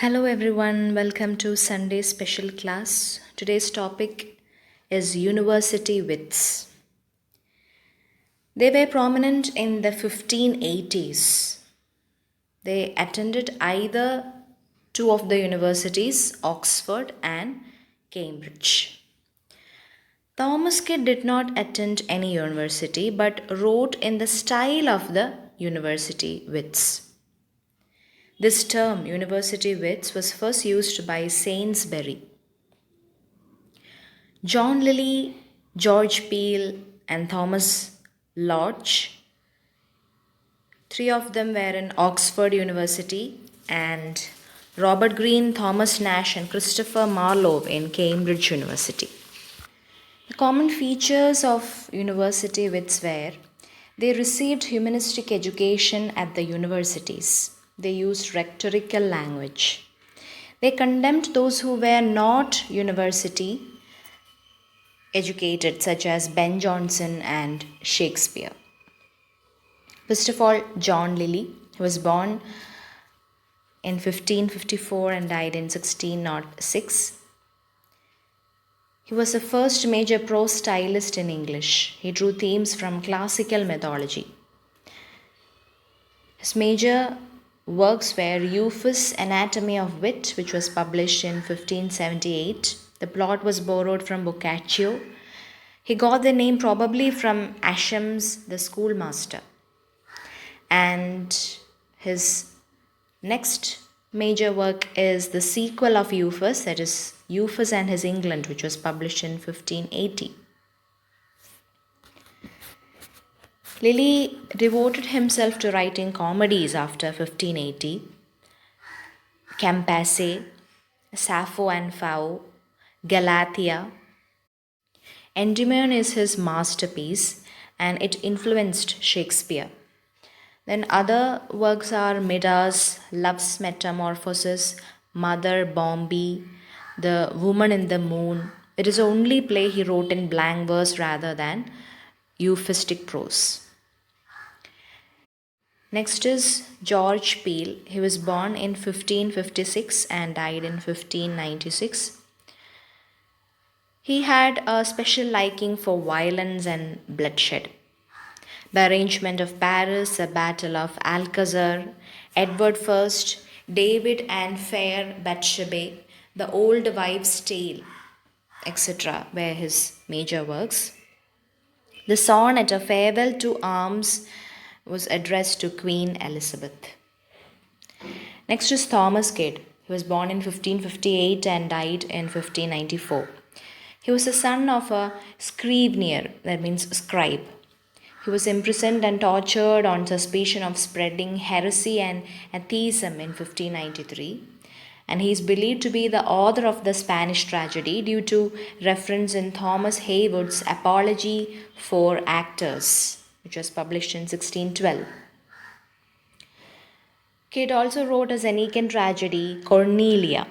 Hello everyone, welcome to Sunday special class. Today's topic is University Wits. They were prominent in the 1580s. They attended either two of the universities, Oxford and Cambridge. Thomas Kidd did not attend any university but wrote in the style of the University Wits. This term, University Wits, was first used by Sainsbury. John Lilly, George Peale, and Thomas Lodge, three of them were in Oxford University, and Robert Greene, Thomas Nash, and Christopher Marlowe in Cambridge University. The common features of University Wits were they received humanistic education at the universities. They used rhetorical language. They condemned those who were not university educated, such as Ben Jonson and Shakespeare. First of all, John Lilly, who was born in 1554 and died in 1606. He was the first major prose stylist in English. He drew themes from classical mythology. His major works were Euphus' Anatomy of Wit, which was published in 1578. The plot was borrowed from Boccaccio. He got the name probably from Ascham's The Schoolmaster. And his next major work is the sequel of Euphus, that is Euphus and His England, which was published in 1580. Lilly devoted himself to writing comedies after 1580. Campasse, Sappho and Phao, Galatea. Endymion is his masterpiece and it influenced Shakespeare. Then other works are Midas, Love's Metamorphosis, Mother Bombay, The Woman in the Moon. It is the only play he wrote in blank verse rather than euphemistic prose. Next is George Peale. He was born in 1556 and died in 1596. He had a special liking for violence and bloodshed. The Arrangement of Paris, The Battle of Alcazar, Edward I, David and Fair Bathsheba, The Old Wives' Tale, etc. were his major works. The sonnet, A Farewell to Arms, was addressed to Queen Elizabeth. Next is Thomas Kidd. He was born in 1558 and died in 1594. He was the son of a scrivener, that means scribe. He was imprisoned and tortured on suspicion of spreading heresy and atheism in 1593. And he is believed to be the author of the Spanish tragedy due to reference in Thomas Heywood's Apology for Actors, which was published in 1612. Kidd also wrote a Senecan tragedy, Cornelia.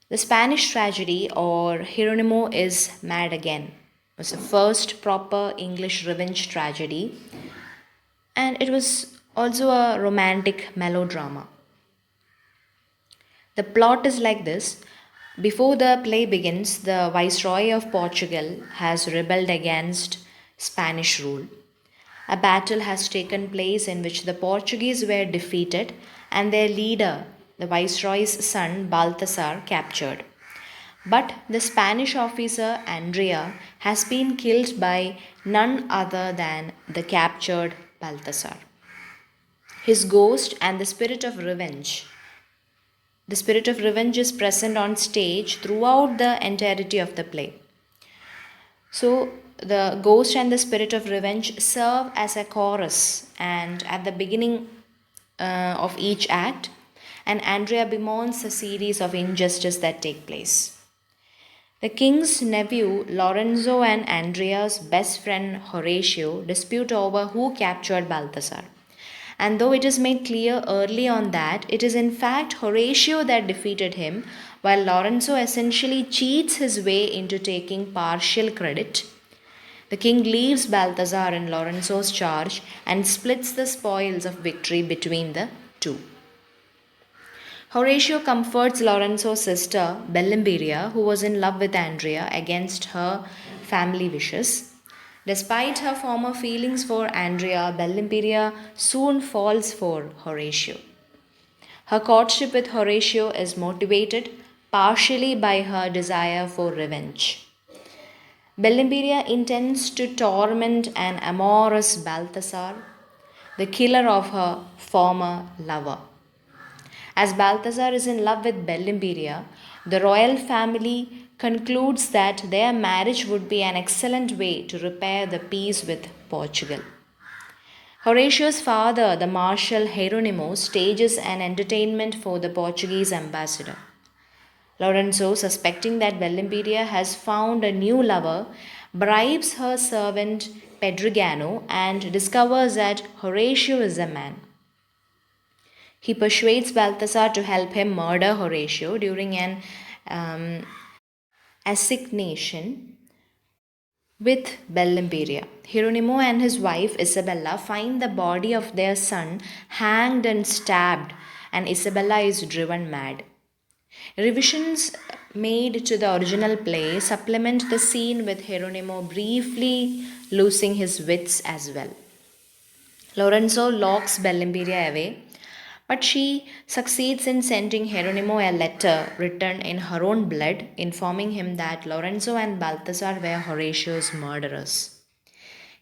The Spanish tragedy, or Hieronymo is Mad Again, was the first proper English revenge tragedy, and it was also a romantic melodrama. The plot is like this. Before the play begins, the Viceroy of Portugal has rebelled against Spanish rule. A battle has taken place in which the Portuguese were defeated and their leader, the Viceroy's son Balthasar, captured. But the Spanish officer Andrea has been killed by none other than the captured Balthasar. His ghost and the spirit of revenge. The spirit of revenge is present on stage throughout the entirety of the play. So the ghost and the spirit of revenge serve as a chorus, and at the beginning of each act, and Andrea bemoans a series of injustice that take place. The king's nephew Lorenzo and Andrea's best friend Horatio dispute over who captured Balthasar. And though it is made clear early on that it is in fact Horatio that defeated him, while Lorenzo essentially cheats his way into taking partial credit, the king leaves Balthasar in Lorenzo's charge and splits the spoils of victory between the two. Horatio comforts Lorenzo's sister, Bellimberia, who was in love with Andrea against her family wishes. Despite her former feelings for Andrea, Bellimberia soon falls for Horatio. Her courtship with Horatio is motivated partially by her desire for revenge. Bellimberia intends to torment an amorous Balthasar, the killer of her former lover. As Balthasar is in love with Bellimberia, the royal family concludes that their marriage would be an excellent way to repair the peace with Portugal. Horatio's father, the Marshal Hieronymo, stages an entertainment for the Portuguese ambassador. Lorenzo, suspecting that Bellimberia has found a new lover, bribes her servant Pedrigano and discovers that Horatio is a man. He persuades Balthasar to help him murder Horatio during an um, assignation with Bellimberia. Hieronymo and his wife Isabella find the body of their son hanged and stabbed, and Isabella is driven mad. Revisions made to the original play supplement the scene with Hieronymo briefly losing his wits as well. Lorenzo locks Bellimberia away, but she succeeds in sending Hieronymo a letter written in her own blood informing him that Lorenzo and Balthasar were Horatio's murderers.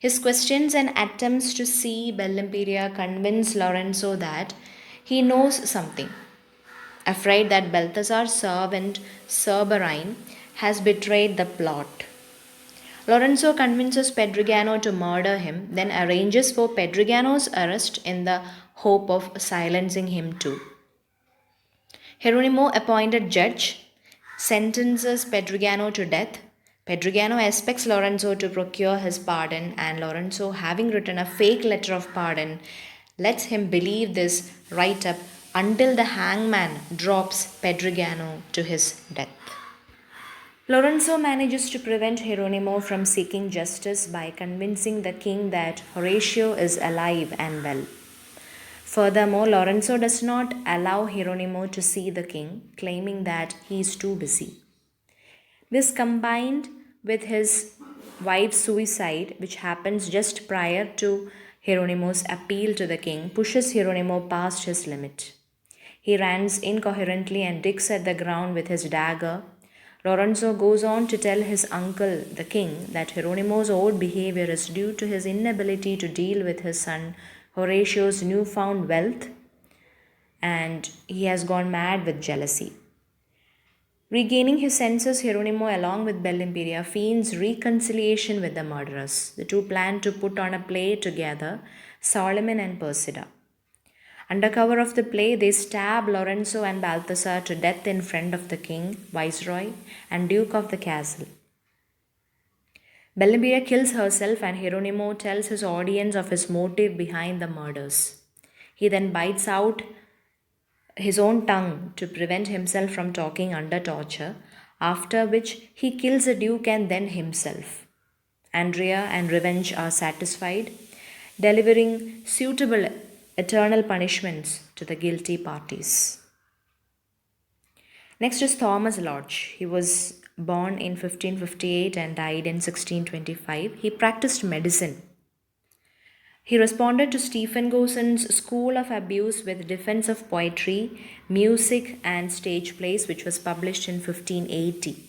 His questions and attempts to see Bellimberia convince Lorenzo that he knows something. Afraid that Balthasar's servant Cerberine has betrayed the plot, Lorenzo convinces Pedrigano to murder him, then arranges for Pedrigano's arrest in the hope of silencing him too. Hieronymo, appointed judge, sentences Pedrigano to death. Pedrigano expects Lorenzo to procure his pardon, and Lorenzo, having written a fake letter of pardon, lets him believe this write up until the hangman drops Pedrigano to his death. Lorenzo manages to prevent Hieronymo from seeking justice by convincing the king that Horatio is alive and well. Furthermore, Lorenzo does not allow Hieronymo to see the king, claiming that he is too busy. This, combined with his wife's suicide, which happens just prior to Hieronymo's appeal to the king, pushes Hieronymo past his limit. He runs incoherently and digs at the ground with his dagger. Lorenzo goes on to tell his uncle, the king, that Hieronymo's odd behavior is due to his inability to deal with his son Horatio's newfound wealth, and he has gone mad with jealousy. Regaining his senses, Hieronymo, along with Bellimberia, feigns reconciliation with the murderers. The two plan to put on a play together, Solomon and Persida. Under cover of the play, they stab Lorenzo and Balthasar to death in front of the king, viceroy, and duke of the castle. Bellimberia kills herself, and Hieronymo tells his audience of his motive behind the murders. He then bites out his own tongue to prevent himself from talking under torture, after which he kills the duke and then himself. Andrea and revenge are satisfied, delivering suitable eternal punishments to the guilty parties. Next is Thomas Lodge. He was born in 1558 and died in 1625. He practiced medicine. He responded to Stephen Gossen's school of abuse with Defense of Poetry, Music and Stage Plays, which was published in 1580.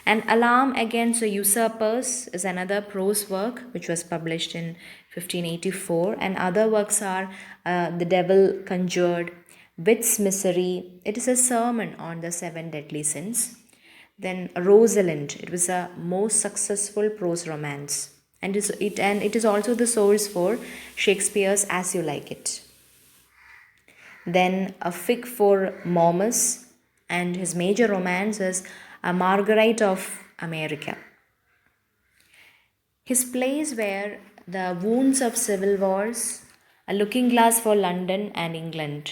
An Alarm Against the Usurpers is another prose work which was published in 1584, and other works are The Devil Conjured, Wits Misery. It is a sermon on the 7 deadly sins. Then Rosalind. It was a most successful prose romance, and it is also the source for Shakespeare's As You Like It. Then A Fig for Momus, and his major romance is A Marguerite of America. His plays were The Wounds of Civil Wars, A Looking Glass for London and England,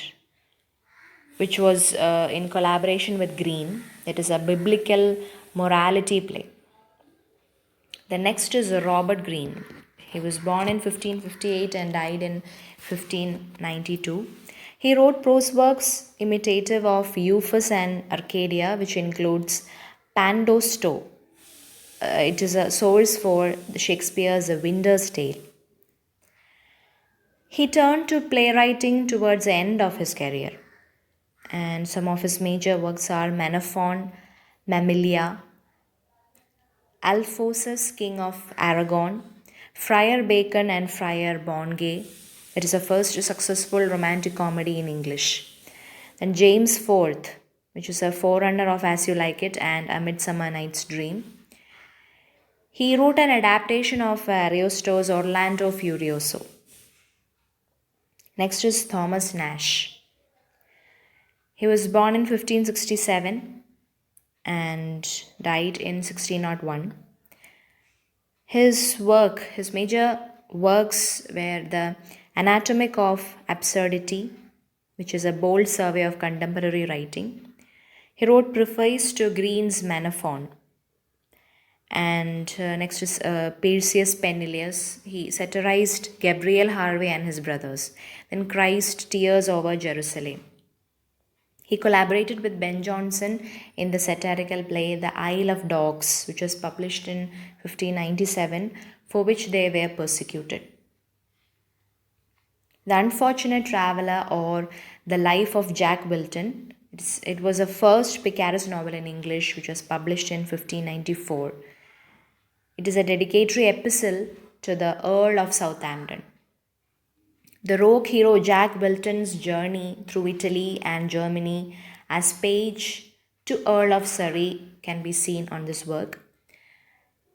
which was in collaboration with Greene. It is a biblical morality play. The next is Robert Greene. He was born in 1558 and died in 1592. He wrote prose works imitative of Euphus and Arcadia, which includes Pandosto. It is a source for Shakespeare's The Winter's Tale. He turned to playwriting towards the end of his career, and some of his major works are Menaphon, Mammalia, Alphonsus, King of Aragon, Friar Bacon, and Friar Bongay. It is the first successful romantic comedy in English. Then James IV, which is a forerunner of As You Like It and A Midsummer Night's Dream. He wrote an adaptation of Ariosto's Orlando Furioso. Next is Thomas Nash. He was born in 1567 and died in 1601. His major works were The Anatomy of Absurdity, which is a bold survey of contemporary writing. He wrote preface to Greene's Menaphon. And next is Perseus Penniless. He satirized Gabriel Harvey and his brothers. Then Christ, Tears Over Jerusalem. He collaborated with Ben Jonson in the satirical play The Isle of Dogs, which was published in 1597, for which they were persecuted. The Unfortunate Traveller, or The Life of Jack Wilton. It was the first picaresque novel in English, which was published in 1594. It is a dedicatory epistle to the Earl of Southampton. The rogue hero Jack Wilton's journey through Italy and Germany as page to Earl of Surrey can be seen on this work.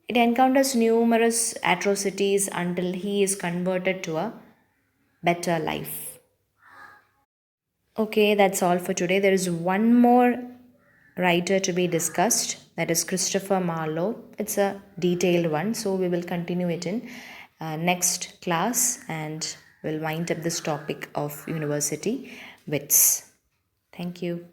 It encounters numerous atrocities until he is converted to a better life. Okay, that's all for today. There is one more writer to be discussed, that is Christopher Marlowe. It's a detailed one, so we will continue it in next class, and we'll wind up this topic of university wits. Thank you.